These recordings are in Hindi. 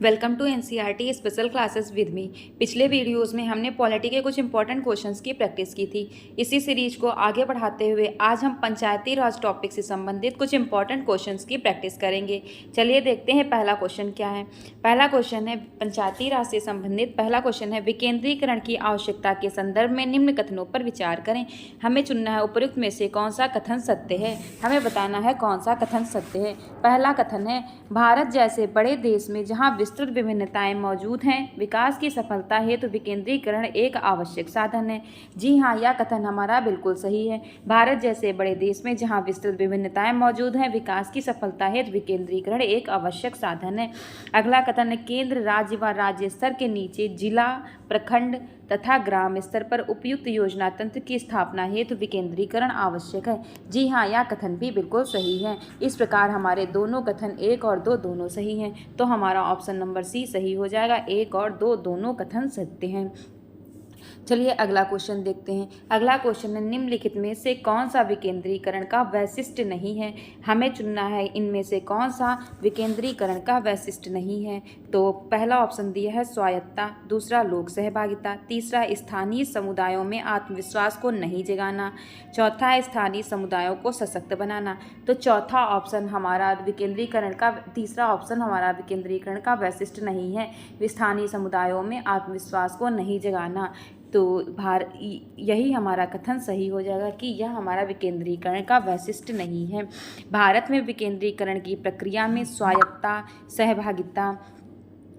Welcome to NCERT special classes with me. पिछले वीडियोस में हमने पॉलिटी के कुछ इंपॉर्टेंट क्वेश्चंस की प्रैक्टिस की थी। इसी सीरीज को आगे बढ़ाते हुए आज हम पंचायती राज टॉपिक से संबंधित कुछ इंपॉर्टेंट क्वेश्चंस की प्रैक्टिस करेंगे। चलिए देखते हैं पहला क्वेश्चन क्या है। पहला क्वेश्चन है पंचायती राज से संबंधित। पहला क्वेश्चन है विकेंद्रीकरण की आवश्यकता के संदर्भ में निम्न कथनों पर विचार करें। हमें चुनना है उपयुक्त में से कौन सा कथन सत्य है। हमें बताना है कौन सा कथन सत्य है। पहला कथन है भारत जैसे बड़े देश में जहाँ विस्तृत विभिन्नताएं मौजूद हैं, विकास की सफलता हेतु विकेंद्रीकरण एक आवश्यक साधन है। जी हाँ, यह कथन हमारा बिल्कुल सही है। भारत जैसे बड़े देश में जहाँ विस्तृत विभिन्नताएं मौजूद हैं, विकास की सफलता हेतु विकेंद्रीकरण एक आवश्यक साधन है। अगला कथन है केंद्र राज्य व राज्य स्तर के नीचे जिला, प्रखंड तथा ग्राम स्तर पर उपयुक्त योजना तंत्र की स्थापना हेतु विकेंद्रीकरण आवश्यक है। जी हाँ, यह कथन भी बिल्कुल सही है। इस प्रकार हमारे दोनों कथन 1 और 2 दोनों सही हैं, तो हमारा ऑप्शन नंबर सी सही हो जाएगा। 1 और 2 दोनों कथन सत्य हैं। चलिए अगला क्वेश्चन देखते हैं। अगला क्वेश्चन है निम्नलिखित में से कौन सा विकेंद्रीकरण का वैशिष्ट्य नहीं है। हमें चुनना है इनमें से कौन सा विकेंद्रीकरण का वैशिष्ट्य नहीं है। तो पहला ऑप्शन दिया है स्वायत्तता, दूसरा लोक सहभागिता, तीसरा स्थानीय समुदायों में आत्मविश्वास को नहीं जगाना, चौथा है स्थानीय समुदायों को सशक्त बनाना। तो चौथा ऑप्शन हमारा विकेंद्रीकरण का, तीसरा ऑप्शन हमारा विकेंद्रीकरण का वैशिष्ट्य नहीं है, स्थानीय समुदायों में आत्मविश्वास को नहीं जगाना। तो यही हमारा कथन सही हो जाएगा कि यह हमारा विकेंद्रीकरण का वैशिष्ट्य नहीं है। भारत में विकेंद्रीकरण की प्रक्रिया में स्वायत्तता, सहभागिता,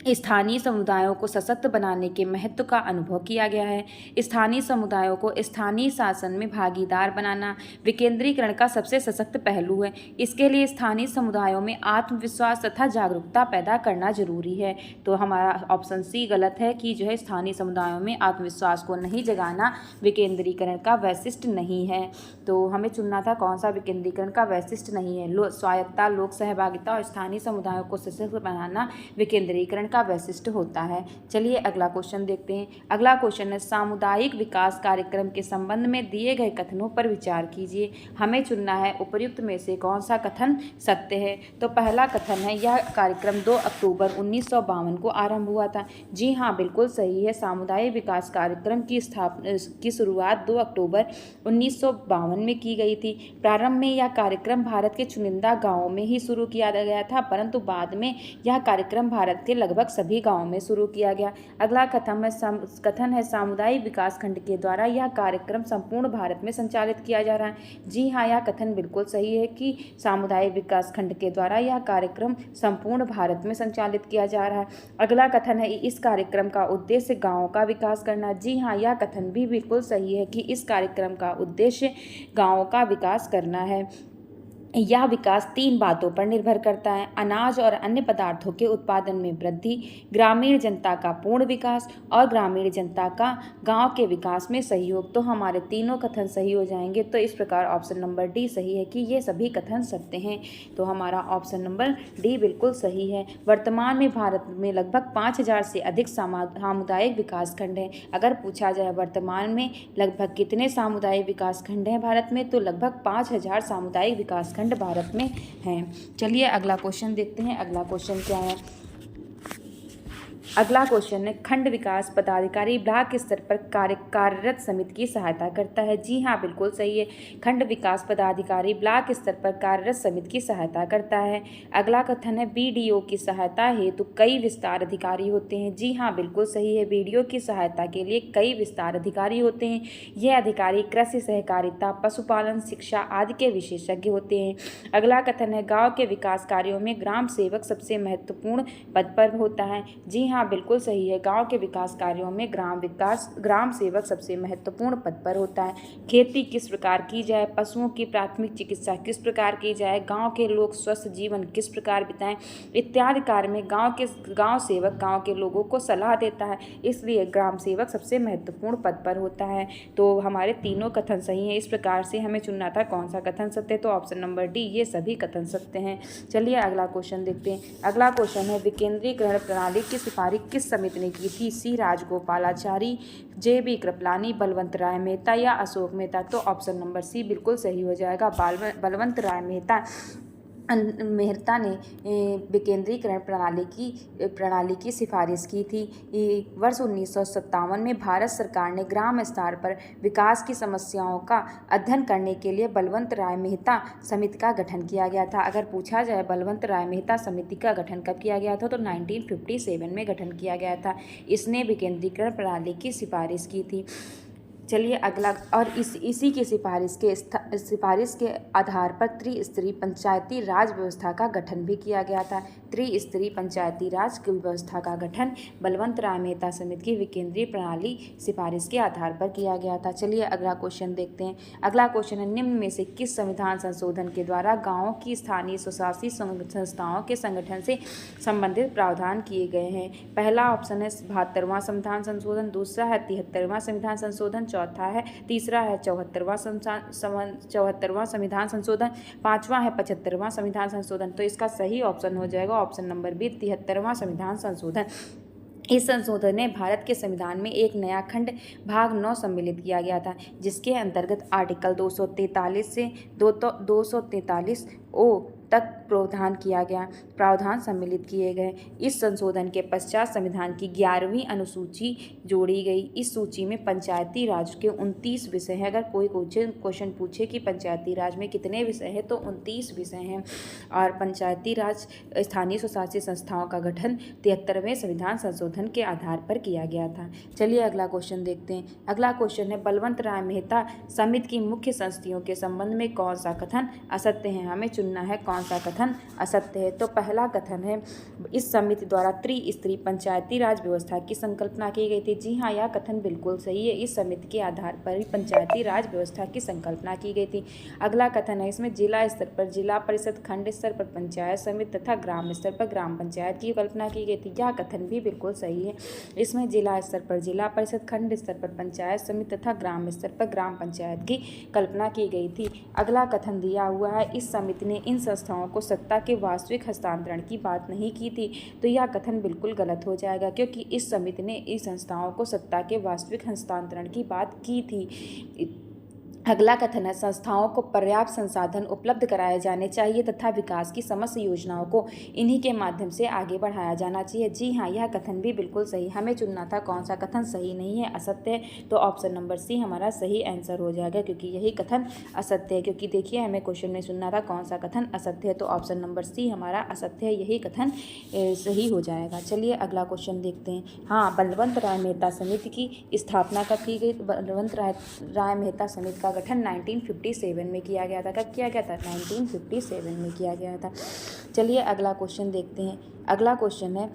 स्थानीय समुदायों को सशक्त बनाने के महत्व का अनुभव किया गया है। स्थानीय समुदायों को स्थानीय शासन में भागीदार बनाना विकेंद्रीकरण का सबसे सशक्त पहलू है। इसके लिए स्थानीय समुदायों में आत्मविश्वास तथा जागरूकता पैदा करना जरूरी है। तो हमारा ऑप्शन सी गलत है कि जो है स्थानीय समुदायों में आत्मविश्वास को नहीं जगाना विकेंद्रीकरण का वैशिष्ट्य नहीं है। तो हमें चुनना था कौन सा विकेंद्रीकरण का वैशिष्ट्य नहीं है। स्वायत्तता, लोक सहभागिता और स्थानीय समुदायों को सशक्त बनाना विकेंद्रीकरण का वैशिष्ट्य होता है। चलिए अगला क्वेश्चन देखते हैं। अगला क्वेश्चन है सामुदायिक विकास कार्यक्रम के संबंध में दिए गए कथनों पर विचार कीजिए। हमें चुनना है उपयुक्त में से कौन सा कथन सत्य है। तो पहला कथन है यह कार्यक्रम 2 अक्टूबर 1952 को आरंभ हुआ था। जी हाँ, बिल्कुल सही है। सामुदायिक विकास कार्यक्रम की शुरुआत 2 अक्टूबर 1952 में की गई थी। प्रारंभ में यह कार्यक्रम भारत के चुनिंदा गाँवों में ही शुरू किया गया था, परंतु बाद में यह कार्यक्रम भारत के लगभग सभी गांवों में शुरू किया गया। अगला कथन है सामुदायिक विकास खंड के द्वारा यह कार्यक्रम संपूर्ण भारत में संचालित किया जा रहा है। जी हाँ, यह कथन बिल्कुल सही है कि सामुदायिक विकास खंड के द्वारा यह कार्यक्रम संपूर्ण भारत में संचालित किया जा रहा है। अगला कथन है इस कार्यक्रम का उद्देश्य गाँवों का विकास करना। जी हाँ, यह कथन भी बिल्कुल सही है कि इस कार्यक्रम का उद्देश्य गाँवों का विकास करना है। यह विकास 3 बातों पर निर्भर करता है: अनाज और अन्य पदार्थों के उत्पादन में वृद्धि, ग्रामीण जनता का पूर्ण विकास और ग्रामीण जनता का गांव के विकास में सहयोग। तो हमारे तीनों कथन सही हो जाएंगे। तो इस प्रकार ऑप्शन नंबर डी सही है कि ये सभी कथन सत्य हैं। तो हमारा ऑप्शन नंबर डी बिल्कुल सही है। वर्तमान में भारत में लगभग 5000 से अधिक सामुदायिक विकास खंड हैं। अगर पूछा जाए वर्तमान में लगभग कितने सामुदायिक विकास खंड हैं भारत में, तो लगभग 5000 सामुदायिक विकास भारत में हैं। चलिए अगला क्वेश्चन देखते हैं। अगला क्वेश्चन क्या है। अगला क्वेश्चन है खंड विकास पदाधिकारी ब्लॉक स्तर पर कार्यरत समिति की सहायता करता है। जी हाँ, बिल्कुल सही है। खंड विकास पदाधिकारी ब्लॉक स्तर पर कार्यरत समिति की सहायता करता है। अगला कथन है बीडीओ की सहायता हेतु कई विस्तार अधिकारी होते हैं। जी हाँ, बिल्कुल सही है। बीडीओ की सहायता के लिए कई विस्तार अधिकारी होते हैं। ये अधिकारी कृषि, सहकारिता, पशुपालन, शिक्षा आदि के विशेषज्ञ होते हैं। अगला कथन है गाँव के विकास कार्यों में ग्राम सेवक सबसे महत्वपूर्ण पद पर होता है। जी हाँ, बिल्कुल सही है। गांव के विकास कार्यों में ग्राम सेवक सबसे महत्वपूर्ण पद पर होता है। खेती किस प्रकार की जाए, पशुओं की प्राथमिक चिकित्सा किस प्रकार की जाए, गांव के लोग स्वस्थ जीवन किस प्रकार बिताएं, इत्यादि कार्य में गांव सेवक गांव के लोगों को सलाह देता है। इसलिए ग्राम सेवक सबसे महत्वपूर्ण पद पर होता है। तो हमारे तीनों कथन सही हैं। इस प्रकार से हमें चुनना था कौन सा कथन सत्य, तो ऑप्शन नंबर डी ये सभी कथन सत्य हैं। चलिए अगला क्वेश्चन देखते हैं। अगला क्वेश्चन है विकेंद्रीकरण प्रणाली की सिफारिश किस समिति ने की थी। सी राजगोपालाचारी, जे.बी. कृपलानी, बलवंत राय मेहता या अशोक मेहता। तो ऑप्शन नंबर सी बिल्कुल सही हो जाएगा। बलवंत राय मेहता मेहता ने विकेंद्रीकरण प्रणाली की सिफारिश की थी। वर्ष 1957 में भारत सरकार ने ग्राम स्तर पर विकास की समस्याओं का अध्ययन करने के लिए बलवंत राय मेहता समिति का गठन किया गया था। अगर पूछा जाए बलवंत राय मेहता समिति का गठन कब किया गया था, तो 1957 में गठन किया गया था। इसने विकेंद्रीकरण प्रणाली की सिफारिश की थी। चलिए अगला, और इसी की सिफारिश के आधार पर त्रिस्तरीय पंचायती राज व्यवस्था का गठन भी किया गया था। त्रिस्तरीय पंचायती राज की व्यवस्था का गठन बलवंत राय मेहता समिति की विकेंद्रीय प्रणाली सिफारिश के आधार पर किया गया था। चलिए अगला क्वेश्चन देखते हैं। अगला क्वेश्चन है, निम्न में से किस संविधान संशोधन के द्वारा गाँवों की स्थानीय स्वशासी संस्थाओं के संगठन से संबंधित प्रावधान किए गए हैं? पहला ऑप्शन है 72वां संविधान संशोधन, दूसरा है 73वां संविधान संशोधन, चौथा है, तीसरा है 74वां संविधान संशोधन, पांचवा है 75वां संविधान संशोधन। तो इसका सही ऑप्शन हो जाएगा ऑप्शन नंबर बी, 73वां संविधान संशोधन। इस संशोधन ने भारत के संविधान में एक नया खंड भाग 9 सम्मिलित किया गया था, जिसके अंतर्गत आर्टिकल 243 से 243 ओ तक प्रावधान सम्मिलित किए गए। इस संशोधन के पश्चात संविधान की 11वीं अनुसूची जोड़ी गई। इस सूची में पंचायती राज के 29 विषय हैं। अगर कोई क्वेश्चन पूछे कि पंचायती राज में कितने विषय हैं, तो 29 विषय हैं। और पंचायती राज स्थानीय स्वशासी संस्थाओं का गठन 73वें संविधान संशोधन के आधार पर किया गया था। चलिए अगला क्वेश्चन देखते हैं। अगला क्वेश्चन है, बलवंत राय मेहता समिति की मुख्य संस्तुतियों के संबंध में कौन सा कथन असत्य है? हमें चुनना है कौन सा कथन असत्य है। तो पहला कथन है, इस समिति द्वारा त्रिस्तरीय पंचायती राज व्यवस्था की संकल्पना की गई थी। जी हाँ, यह कथन बिल्कुल सही है। इस समिति के आधार पर ही पंचायती राज व्यवस्था की संकल्पना की गई थी। अगला कथन है, इसमें जिला स्तर पर जिला परिषद, खंड स्तर पर पंचायत समिति तथा ग्राम स्तर पर ग्राम पंचायत की कल्पना की गई थी। यह कथन भी बिल्कुल सही है। इसमें जिला स्तर पर जिला परिषद, खंड स्तर पर पंचायत समिति तथा ग्राम स्तर पर ग्राम पंचायत की कल्पना की गई थी। अगला कथन दिया हुआ है, इस समिति ने इन संस्थाओं को सत्ता के वास्तविक हस्तांतरण की बात नहीं की थी। तो यह कथन बिल्कुल गलत हो जाएगा, क्योंकि इस समिति ने इस संस्थाओं को सत्ता के वास्तविक हस्तांतरण की बात की थी। अगला कथन है, संस्थाओं को पर्याप्त संसाधन उपलब्ध कराए जाने चाहिए तथा विकास की समस्त योजनाओं को इन्हीं के माध्यम से आगे बढ़ाया जाना चाहिए। जी हाँ, यह कथन भी बिल्कुल सही। हमें चुनना था कौन सा कथन सही नहीं है, असत्य है। तो ऑप्शन नंबर सी हमारा सही आंसर हो जाएगा, क्योंकि यही कथन असत्य है। क्योंकि देखिए, हमें क्वेश्चन में चुनना था कौन सा कथन असत्य है, तो ऑप्शन नंबर सी हमारा असत्य है, यही कथन सही हो जाएगा। चलिए अगला क्वेश्चन देखते हैं। हाँ, बलवंत राय मेहता समिति की स्थापना कब की गई? बलवंत राय मेहता समिति का गठन 1957 में किया गया था। कब किया गया था? 1957 में किया गया था। चलिए अगला क्वेश्चन देखते हैं। अगला क्वेश्चन है,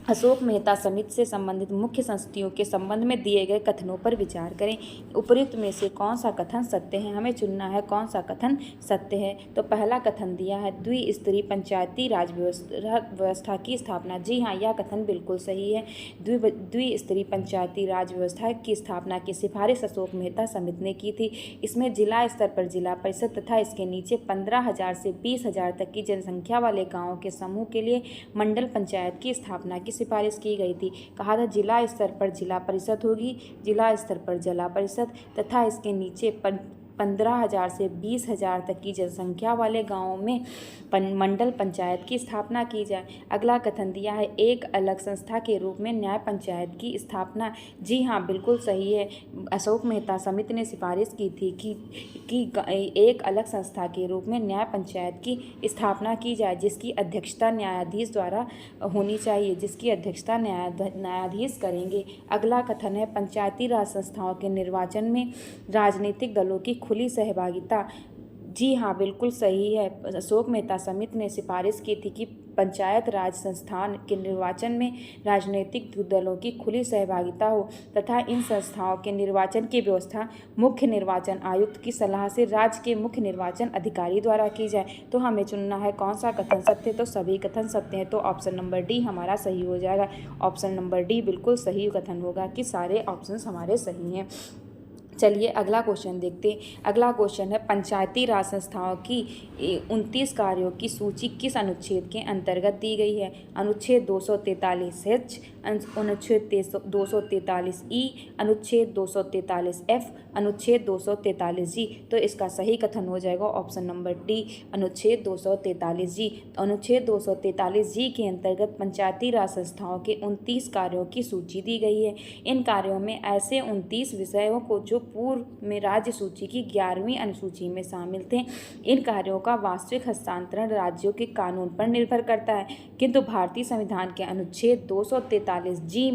अशोक मेहता समिति से संबंधित मुख्य संस्तुतियों के संबंध में दिए गए कथनों पर विचार करें। उपयुक्त में से कौन सा कथन सत्य है? हमें चुनना है कौन सा कथन सत्य है। तो पहला कथन दिया है, द्विस्तरीय पंचायती राज व्यवस्था की स्थापना। जी हाँ, यह कथन बिल्कुल सही है। द्विस्तरीय पंचायती राज व्यवस्था की स्थापना की सिफारिश अशोक मेहता समिति ने की थी। इसमें जिला स्तर पर जिला परिषद तथा इसके नीचे 15,000 से 20,000 तक की जनसंख्या वाले गाँवों के समूह के लिए मंडल पंचायत की स्थापना की सिफारिश की गई थी। कहा था जिला स्तर पर जिला परिषद होगी, जिला स्तर पर जिला परिषद तथा इसके नीचे 15,000 से 20,000 तक की जनसंख्या वाले गांवों में मंडल पंचायत की स्थापना की जाए। अगला कथन दिया है, एक अलग संस्था के रूप में न्याय पंचायत की स्थापना। जी हाँ, बिल्कुल सही है। अशोक मेहता समिति ने सिफारिश की थी कि एक अलग संस्था के रूप में न्याय पंचायत की स्थापना की जाए, जिसकी अध्यक्षता न्यायाधीश द्वारा होनी चाहिए, जिसकी अध्यक्षता न्यायाधीश करेंगे। अगला कथन है, पंचायती राज संस्थाओं के निर्वाचन में राजनीतिक दलों की खुली सहभागिता। जी हाँ, बिल्कुल सही है। अशोक मेहता समिति ने सिफारिश की थी कि पंचायत राज संस्थान के निर्वाचन में राजनीतिक दलों की खुली सहभागिता हो तथा इन संस्थाओं के निर्वाचन की व्यवस्था मुख्य निर्वाचन आयुक्त की सलाह से राज्य के मुख्य निर्वाचन अधिकारी द्वारा की जाए। तो हमें चुनना है कौन सा कथन सत्य, तो सभी कथन सत्य हैं। तो ऑप्शन नंबर डी हमारा सही हो जाएगा। ऑप्शन नंबर डी बिल्कुल सही कथन होगा कि सारे ऑप्शन हमारे सही हैं। चलिए अगला क्वेश्चन देखते हैं। अगला क्वेश्चन है पंचायती राज संस्थाओं की 29 कार्यों की सूची किस अनुच्छेद के अंतर्गत दी गई है? अनुच्छेद 243H, अनुच्छेद 243E, अनुच्छेद 243F, अनुच्छेद 243G। तो इसका सही कथन हो जाएगा ऑप्शन नंबर डी, अनुच्छेद 243G। अनुच्छेद 243G के अंतर्गत पंचायती राज संस्थाओं के 29 कार्यों की सूची दी गई है। इन कार्यों में ऐसे 29 विषयों को जो पूर्व में राज्य सूची की 11वीं अनुसूची में शामिल थे। इन कार्यों का वास्तविक हस्तांतरण राज्यों के कानून पर निर्भर करता है, किंतु भारतीय संविधान के अनुच्छेद 243G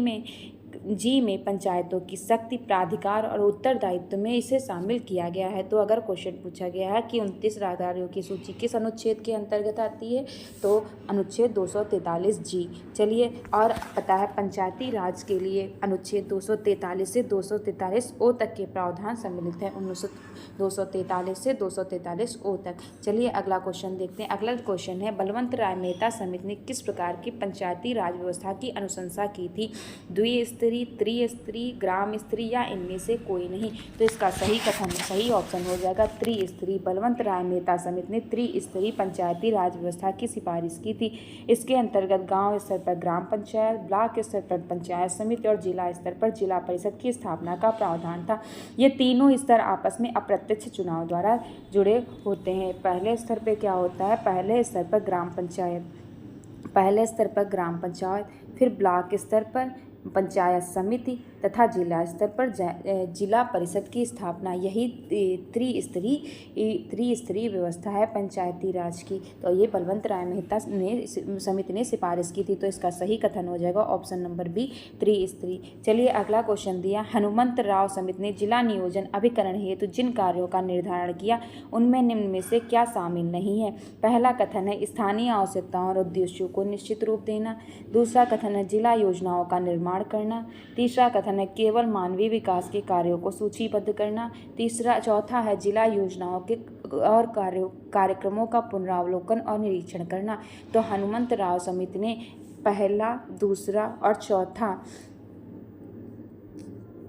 में पंचायतों की शक्ति, प्राधिकार और उत्तरदायित्व में इसे शामिल किया गया है। तो अगर क्वेश्चन पूछा गया है कि 29 कार्यों की सूची किस अनुच्छेद के अंतर्गत आती है, तो अनुच्छेद 243G। चलिए, और पता है पंचायती राज के लिए अनुच्छेद 243 से 243O तक के प्रावधान सम्मिलित हैं। 243 से 243O तक। चलिए अगला क्वेश्चन देखते हैं। अगला क्वेश्चन है बलवंत राय मेहता समिति ने किस प्रकार की पंचायती राज व्यवस्था की अनुशंसा की थी? द्विस्तरीय, त्रिस्तरीय, ग्राम स्तरीय या इनमें से कोई नहीं? तो इसका सही कथन, सही ऑप्शन हो जाएगा त्रिस्तरीय। बलवंत राय मेहता समिति ने त्रिस्तरीय पंचायती राज व्यवस्था की सिफारिश की थी। इसके अंतर्गत गांव स्तर पर ग्राम पंचायत, ब्लॉक स्तर पर पंचायत समिति और जिला स्तर पर जिला परिषद की स्थापना का प्रावधान था। ये तीनों स्तर आपस में अप्रत्यक्ष चुनाव द्वारा जुड़े होते हैं। पहले स्तर पर क्या होता है? पहले स्तर पर ग्राम पंचायत, फिर ब्लॉक स्तर पर पंचायत समिति तथा जिला स्तर पर जिला परिषद की स्थापना। यही त्रिस्तरीय व्यवस्था है पंचायती राज की। तो ये बलवंत राय मेहता समिति ने सिफारिश की थी। तो इसका सही कथन हो जाएगा ऑप्शन नंबर बी, त्रिस्तरीय। चलिए अगला क्वेश्चन दिया, हनुमंत राव समिति ने जिला नियोजन अभिकरण हेतु जिन कार्यों का निर्धारण किया उनमें निम्न में से क्या शामिल नहीं है? पहला कथन है स्थानीय आवश्यकताओं और उद्देश्यों को निश्चित रूप देना। दूसरा कथन है जिला योजनाओं का निर्माण करना। तीसरा कथन है केवल मानवीय विकास के कार्यों को सूचीबद्ध करना। चौथा है जिला योजनाओं के और कार्यक्रमों का पुनरावलोकन और निरीक्षण करना। तो हनुमंत राव समिति ने पहला, दूसरा और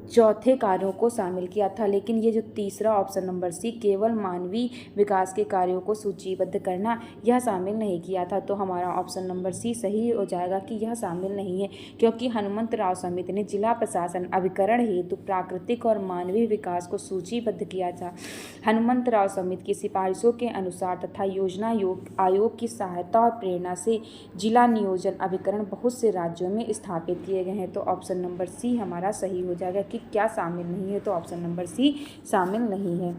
चौथे कार्यों को शामिल किया था, लेकिन ये जो तीसरा ऑप्शन नंबर सी, केवल मानवीय विकास के कार्यों को सूचीबद्ध करना, यह शामिल नहीं किया था। तो हमारा ऑप्शन नंबर सी सही हो जाएगा कि यह शामिल नहीं है, क्योंकि हनुमंत राव समिति ने जिला प्रशासन अभिकरण हेतु प्राकृतिक और मानवीय विकास को सूचीबद्ध किया था। हनुमंत राव समिति की सिफारिशों के अनुसार तथा योजना आयोग की सहायता और प्रेरणा से जिला नियोजन अभिकरण बहुत से राज्यों में स्थापित किए गए हैं। तो ऑप्शन नंबर सी हमारा सही हो जाएगा कि क्या शामिल नहीं है? तो ऑप्शन नंबर सी शामिल नहीं है,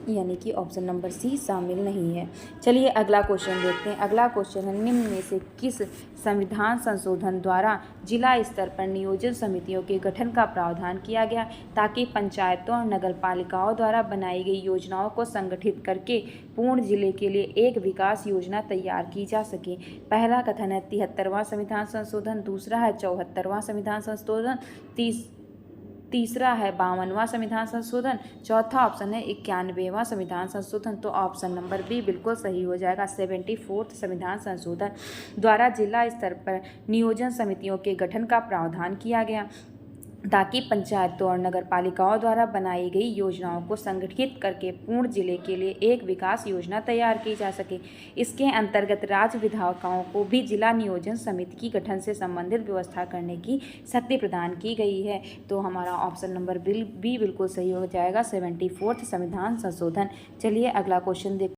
यानी कि ऑप्शन नंबर सी शामिल नहीं है। चलिए अगला क्वेश्चन देखते हैं। अगला क्वेश्चन है निम्न में से किस संविधान संशोधन द्वारा जिला स्तर पर नियोजन समितियों के गठन का प्रावधान किया गया ताकि पंचायतों और नगरपालिकाओं द्वारा बनाई गई योजनाओं को संगठित करके पूर्ण जिले के लिए एक विकास योजना तैयार की जा सके? पहला कथन है 73वां संविधान संशोधन, दूसरा है 74वां संविधान संशोधन, तीसरा है 52वां संविधान संशोधन, चौथा ऑप्शन है 91वां संविधान संशोधन। तो ऑप्शन नंबर बी बिल्कुल सही हो जाएगा, 74वां संविधान संशोधन द्वारा जिला स्तर पर नियोजन समितियों के गठन का प्रावधान किया गया ताकि पंचायतों और नगरपालिकाओं द्वारा बनाई गई योजनाओं को संगठित करके पूर्ण जिले के लिए एक विकास योजना तैयार की जा सके। इसके अंतर्गत राज्य विधायिकाओं को भी जिला नियोजन समिति की गठन से संबंधित व्यवस्था करने की शक्ति प्रदान की गई है। तो हमारा ऑप्शन नंबर बी बिल्कुल सही हो जाएगा, 74वां संविधान संशोधन। चलिए अगला क्वेश्चन देखते हैं।